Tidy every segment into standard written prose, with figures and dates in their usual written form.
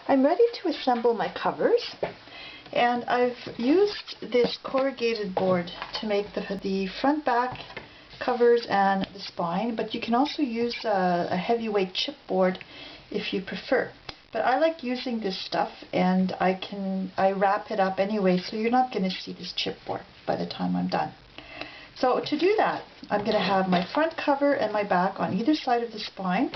I'm ready to assemble my covers, and I've used this corrugated board to make the front back covers and the spine, but you can also use a heavyweight chipboard if you prefer. But I like using this stuff, and I wrap it up anyway, so you're not going to see this chipboard by the time I'm done. So to do that, I'm going to have my front cover and my back on either side of the spine,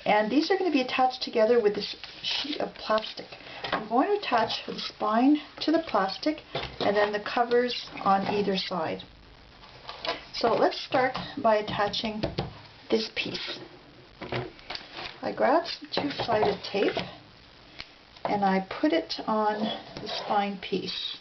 and these are going to be attached together with this sheet of plastic. I'm going to attach the spine to the plastic and then the covers on either side. So let's start by attaching this piece. I grab some two-sided tape and I put it on the spine piece.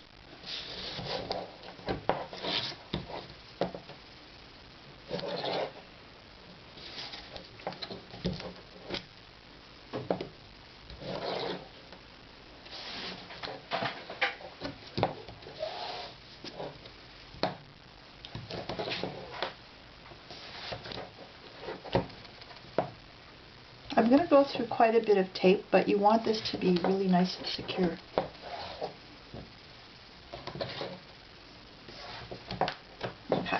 I'm going to go through quite a bit of tape, but you want this to be really nice and secure. Okay.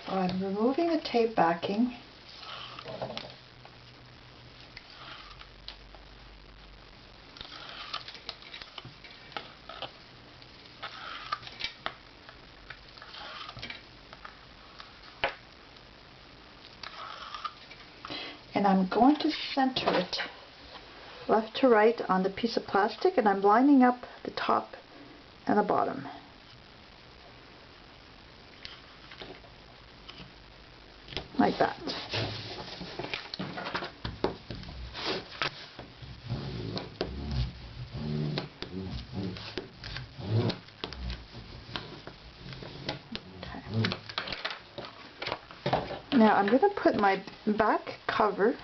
So I'm removing the tape backing. And I'm going to center it left to right on the piece of plastic, and I'm lining up the top and the bottom. Like that. Okay. Now I'm going to put my back cover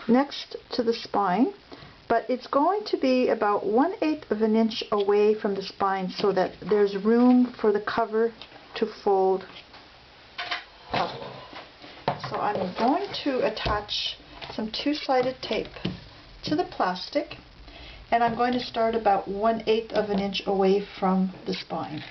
next to the spine, but it's going to be about 1/8 of an inch away from the spine so that there's room for the cover to fold up. So I'm going to attach some two-sided tape to the plastic, and I'm going to start about 1/8 of an inch away from the spine.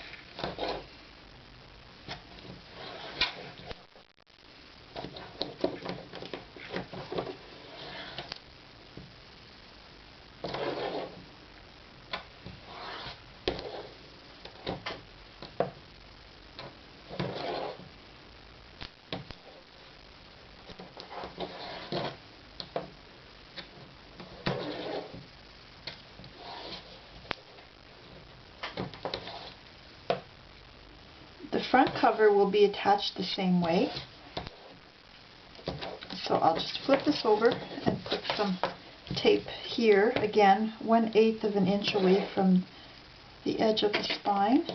The front cover will be attached the same way. So I'll just flip this over and put some tape here, again 1/8 of an inch away from the edge of the spine.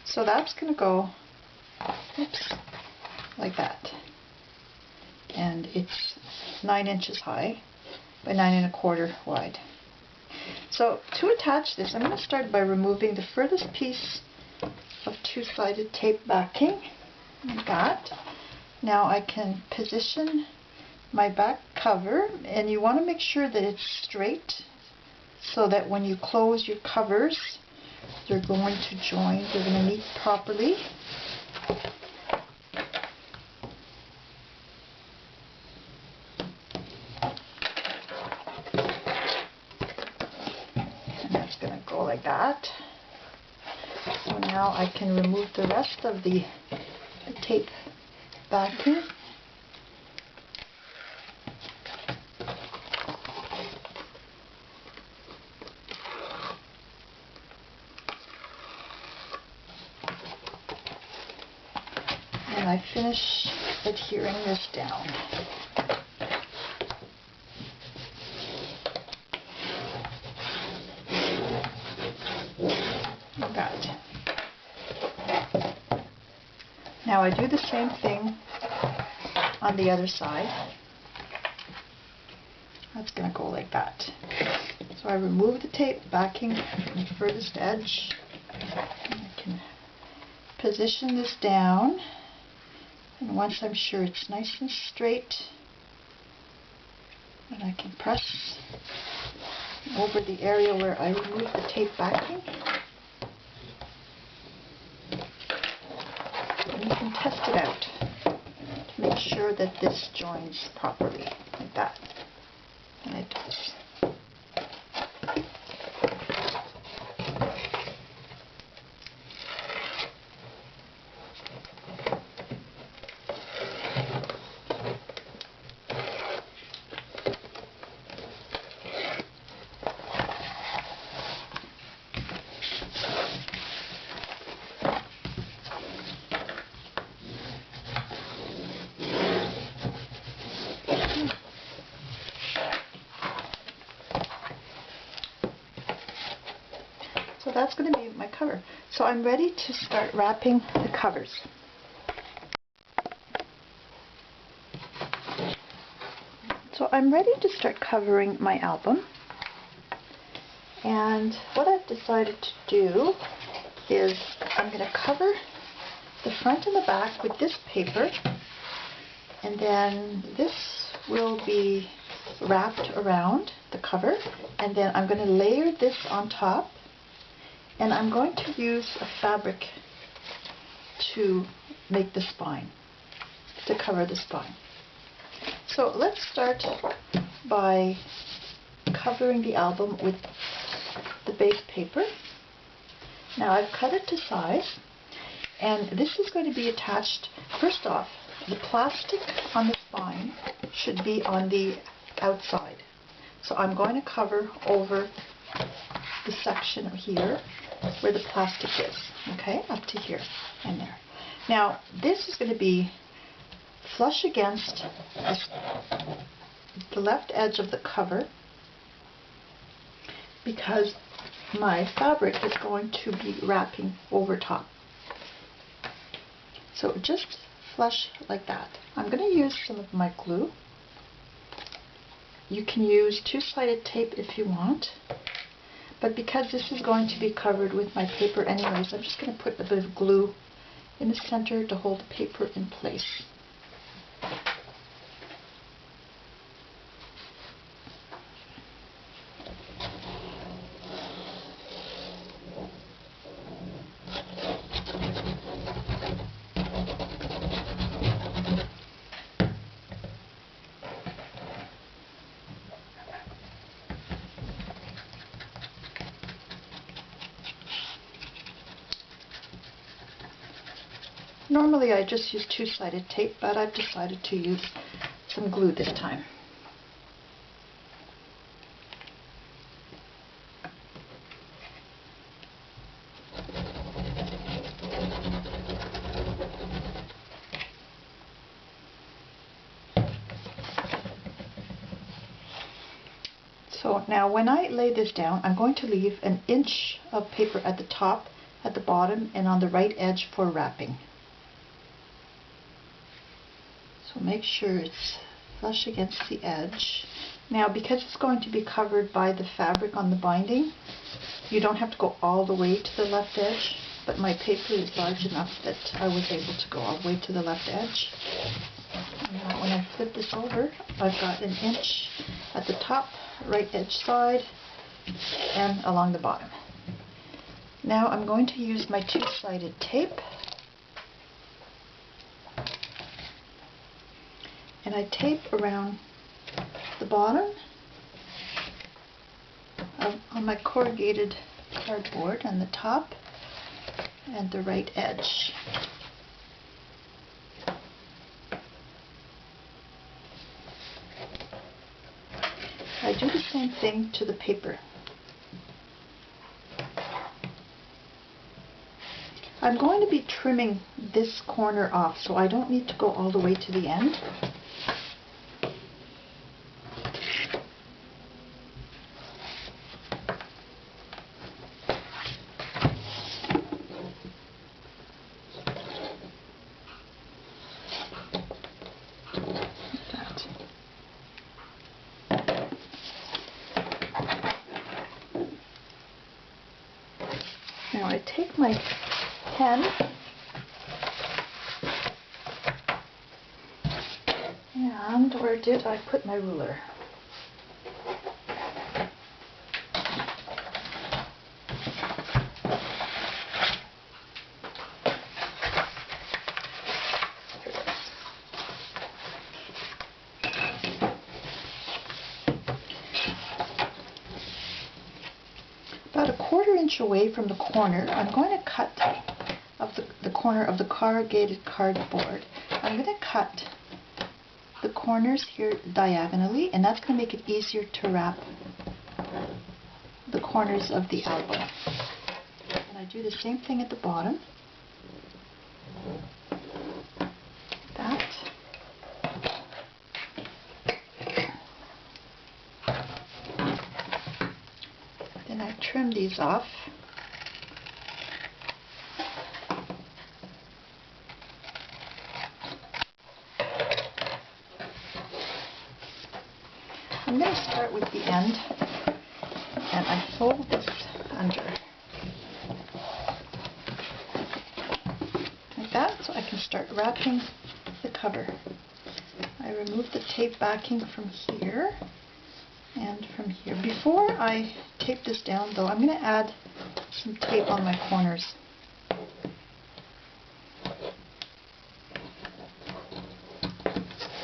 So that's going to go, oops, like that. And it's 9 inches high by 9 1/4 wide. So to attach this, I'm going to start by removing the furthest piece of two-sided tape backing, like that. Now I can position my back cover, and you want to make sure that it's straight so that when you close your covers, they're going to join, they're going to meet properly. And that's going to go like that. So now I can remove the rest of the tape backing. And I finish adhering this down. Like that. Now I do the same thing on the other side. That's going to go like that. So I remove the tape backing from the furthest edge. And I can position this down. And once I'm sure it's nice and straight, and I can press over the area where I removed the tape backing. And you can test it out to make sure that this joins properly, like that. And it does. So that's going to be my cover. So I'm ready to start wrapping the covers. So I'm ready to start covering my album. And what I've decided to do is I'm going to cover the front and the back with this paper, and then this will be wrapped around the cover, and then I'm going to layer this on top, and I'm going to use a fabric to make the spine, to cover the spine. So let's start by covering the album with the base paper. Now I've cut it to size, and this is going to be attached. First off, the plastic on the spine should be on the outside. So I'm going to cover over the section here where the plastic is, okay, up to here and there. Now this is going to be flush against the left edge of the cover, because my fabric is going to be wrapping over top. So just flush like that. I'm going to use some of my glue. You can use two-sided tape if you want, but because this is going to be covered with my paper anyways, I'm just going to put a bit of glue in the center to hold the paper in place. Normally I just use two-sided tape, but I've decided to use some glue this time. So now when I lay this down, I'm going to leave an inch of paper at the top, at the bottom, and on the right edge for wrapping. So make sure it's flush against the edge. Now because it's going to be covered by the fabric on the binding, you don't have to go all the way to the left edge, but my paper is large enough that I was able to go all the way to the left edge. Now when I flip this over, I've got an inch at the top, right edge side, and along the bottom. Now I'm going to use my two-sided tape, and I tape around the bottom on my corrugated cardboard, and the top and the right edge. I do the same thing to the paper. I'm going to be trimming this corner off, so I don't need to go all the way to the end. Now I take my pen and where did I put my ruler? About a 1/4 inch away from the corner, I'm going to cut of the corner of the corrugated cardboard. I'm going to cut the corners here diagonally, and that's going to make it easier to wrap the corners of the album. And I do the same thing at the bottom. That. Then I trim these off. I'm going to start with the end, and I fold this under. Like that, so I can start wrapping the cover. I remove the tape backing from here and from here. Before I tape this down though, I'm going to add some tape on my corners.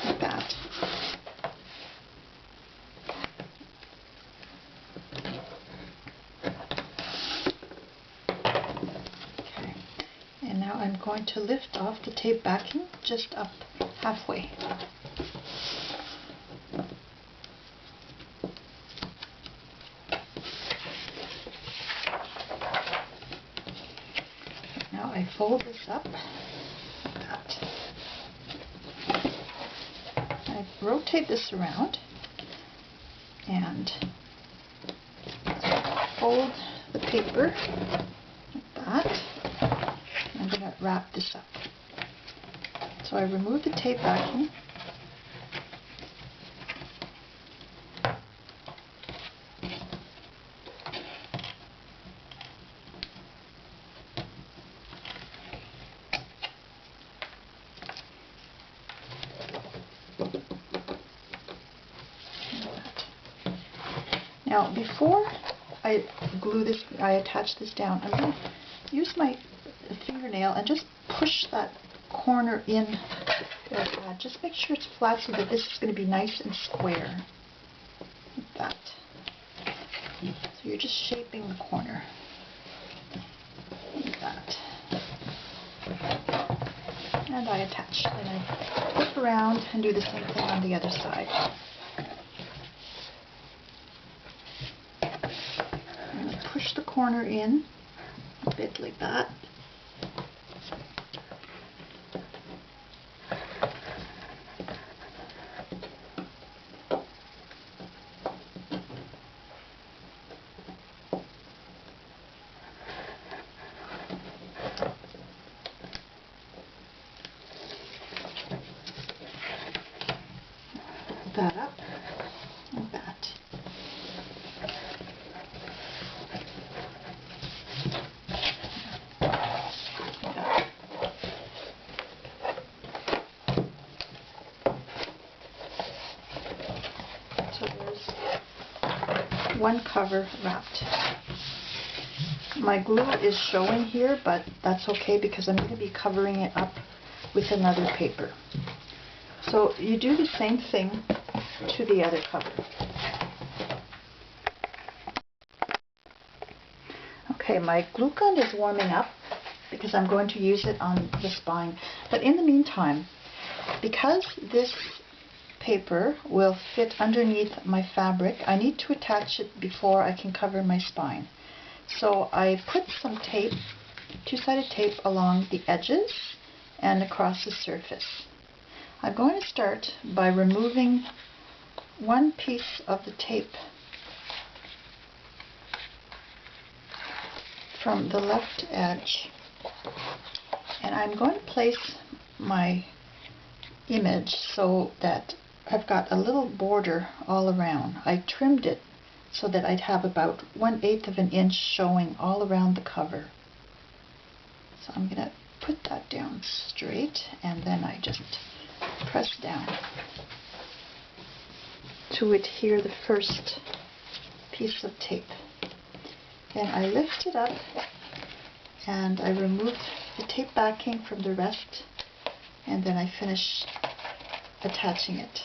Like that. Okay. And now I'm going to lift off the tape backing just up halfway. Now I fold this up like that. I rotate this around and fold the paper like that. I'm going to wrap this up. So I remove the tape backing. Now, before I glue this, I attach this down, I'm going to use my fingernail and just push that corner in like that. Just make sure it's flat so that this is going to be nice and square. Like that. So you're just shaping the corner. Like that. And I attach. And I flip around and do the same thing on the other side. Push the corner in a bit like that. That up like that. So there's one cover wrapped. My glue is showing here, but that's okay because I'm going to be covering it up with another paper. So you do the same thing to the other cover. Okay, my glue gun is warming up because I'm going to use it on the spine. But in the meantime, because this paper will fit underneath my fabric, I need to attach it before I can cover my spine. So I put some tape, two-sided tape, along the edges and across the surface. I'm going to start by removing one piece of the tape from the left edge, and I'm going to place my image so that I've got a little border all around. I trimmed it so that I'd have about 1/8 of an inch showing all around the cover. So I'm going to put that down straight, and then I just press down to adhere the first piece of tape. Then I lift it up and I remove the tape backing from the rest, and then I finish attaching it.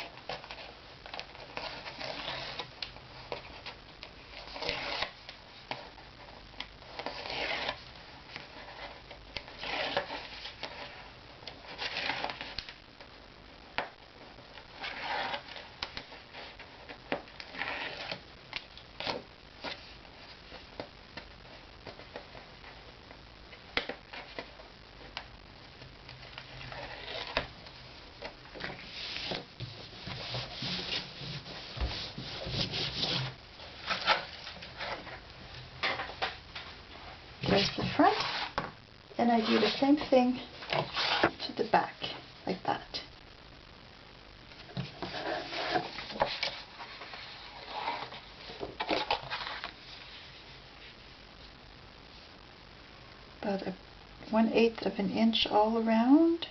There's the front, and I do the same thing to the back, like that. About 1/8 of an inch all around.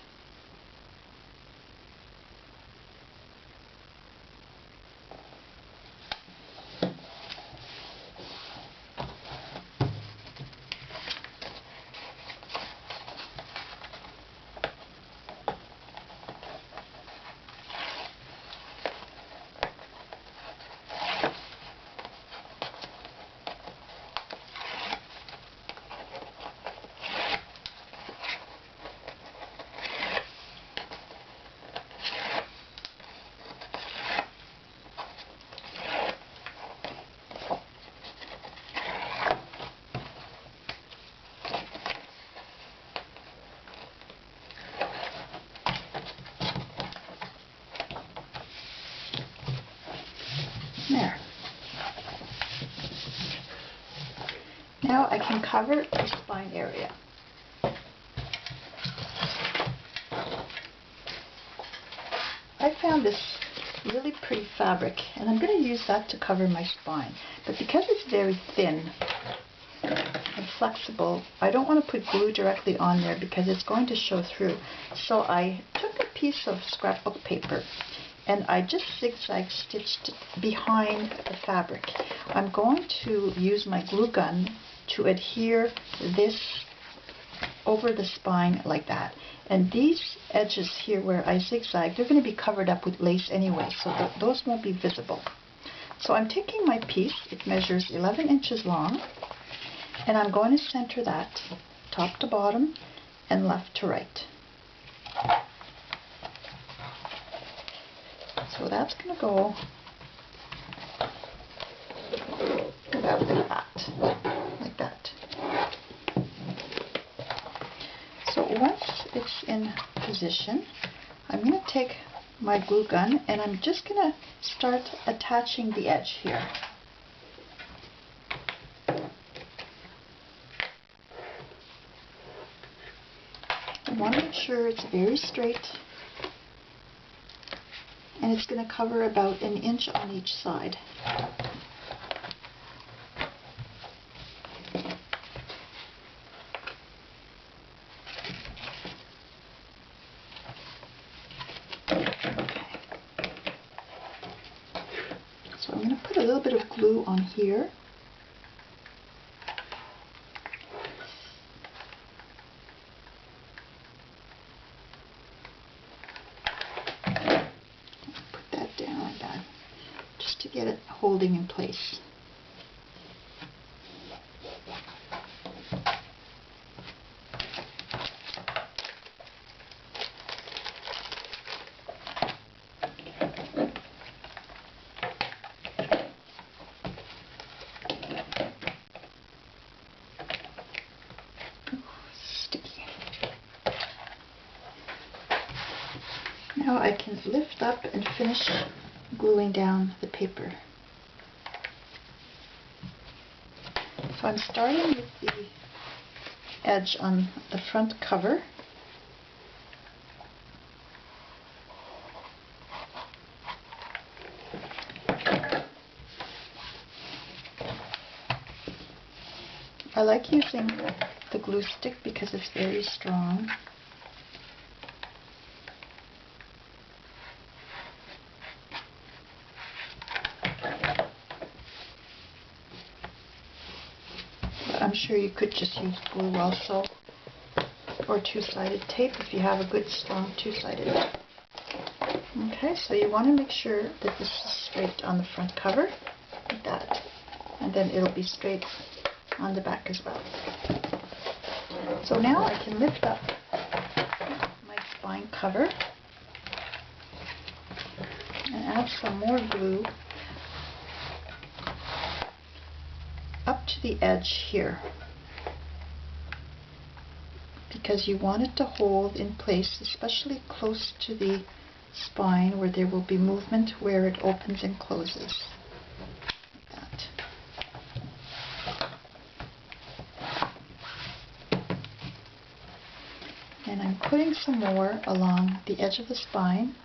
There. Now I can cover the spine area. I found this really pretty fabric, and I'm going to use that to cover my spine. But because it's very thin and flexible, I don't want to put glue directly on there because it's going to show through. So I took a piece of scrapbook paper and I just zigzag stitched behind the fabric. I'm going to use my glue gun to adhere this over the spine like that. And these edges here where I zigzag, they're going to be covered up with lace anyway, so those won't be visible. So I'm taking my piece, it measures 11 inches long, and I'm going to center that top to bottom and left to right. So that's going to go about like that. So once it's in position, I'm going to take my glue gun and I'm just going to start attaching the edge here. I want to make sure it's very straight, and it's going to cover about 1 inch on each side. So I'm going to put a little bit of glue on here. Put that down like that, just to get it holding in place. Now I can lift up and finish gluing down the paper. So I'm starting with the edge on the front cover. I like using the glue stick because it's very strong. But I'm sure you could just use glue also, or two-sided tape if you have a good strong two-sided. Okay, so you want to make sure that this is straight on the front cover, like that, and then it'll be straight on the back as well. So now I can lift up my spine cover and add some more glue up to the edge here, because you want it to hold in place, especially close to the spine where there will be movement where it opens and closes. And I'm putting some more along the edge of the spine.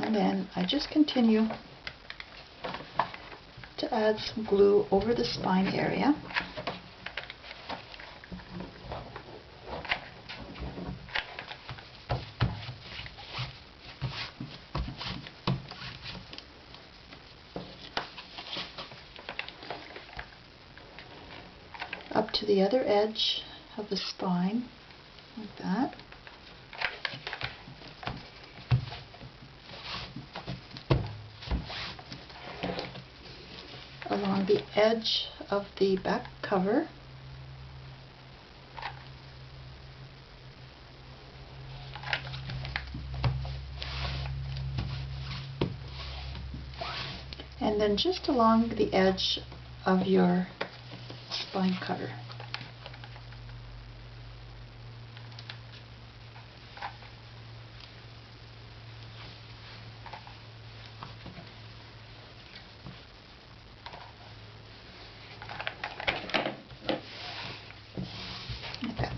And then I just continue to add some glue over the spine area. Up to the other edge of the spine, like that. Along the edge of the back cover. And then just along the edge of your spine cover. Like that.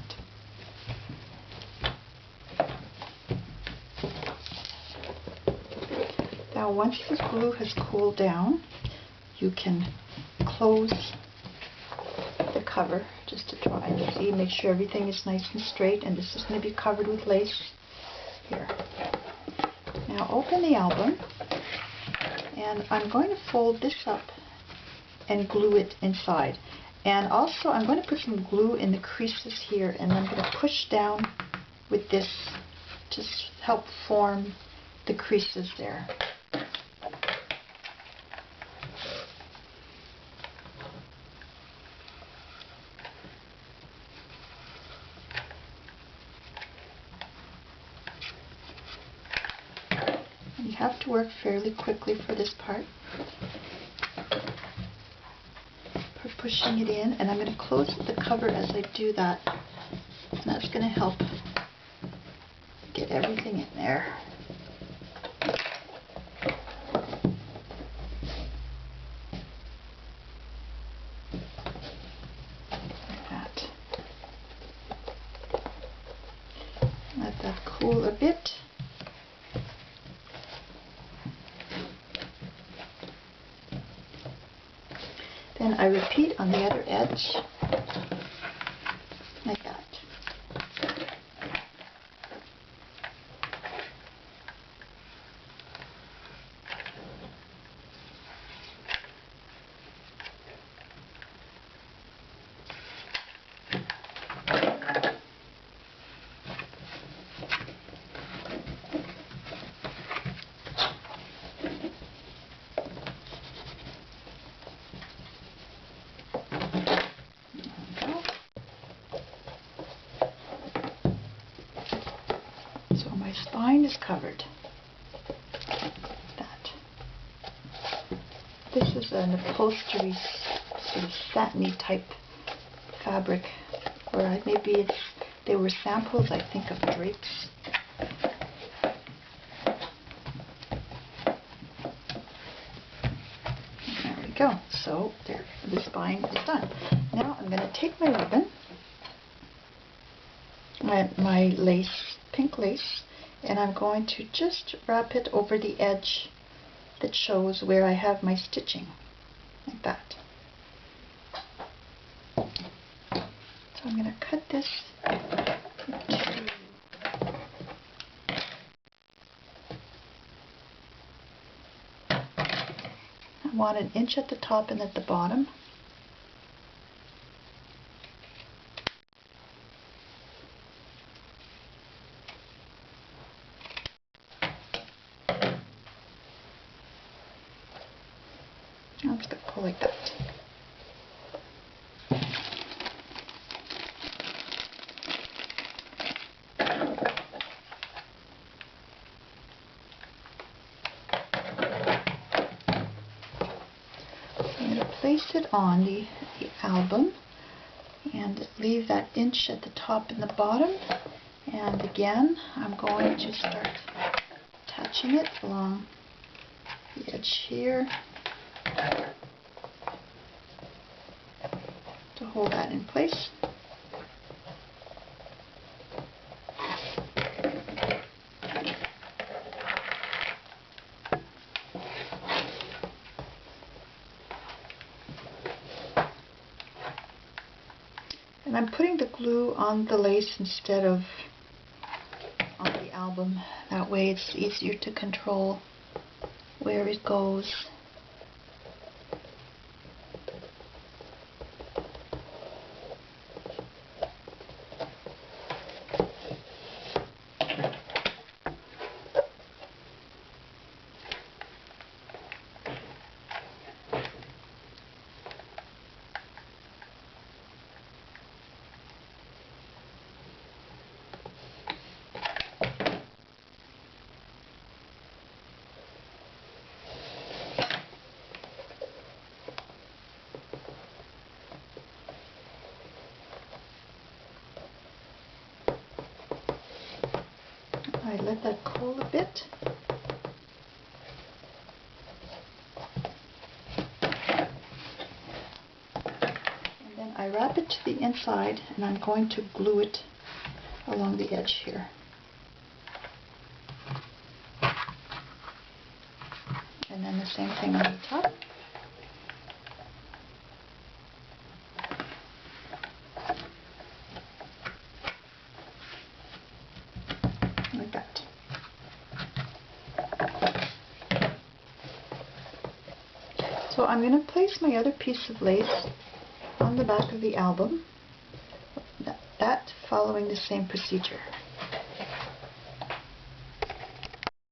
Now once the glue has cooled down, you can close the cover just to try and see, make sure everything is nice and straight, and this is going to be covered with lace here. Now open the album, and I'm going to fold this up and glue it inside. And also I'm going to put some glue in the creases here, and I'm going to push down with this to help form the creases there. You have to work fairly quickly for this part. For pushing it in, and I'm going to close the cover as I do that, and that's going to help get everything in there. Like that. Let that cool a bit. Then I repeat on the other edge, like that. So my spine is covered. this is an upholstery sort of satiny type fabric, or maybe they were samples, I think, of drapes. There we go. So there, the spine is done. Now I'm going to take my ribbon, my lace, pink lace, and I'm going to just wrap it over the edge that shows where I have my stitching, like that. So I'm going to cut this into, I want an inch at the top and at the bottom. I'm just going to pull like that. I'm going to place it on the album and leave that inch at the top and the bottom. And again, I'm going to start attaching it along the edge here to hold that in place. And I'm putting the glue on the lace instead of on the album. That way it's easier to control where it goes. I let that cool a bit. And then I wrap it to the inside, and I'm going to glue it along the edge here. And then the same thing on the top. Like that. So I'm going to place my other piece of lace on the back of the album, that following the same procedure.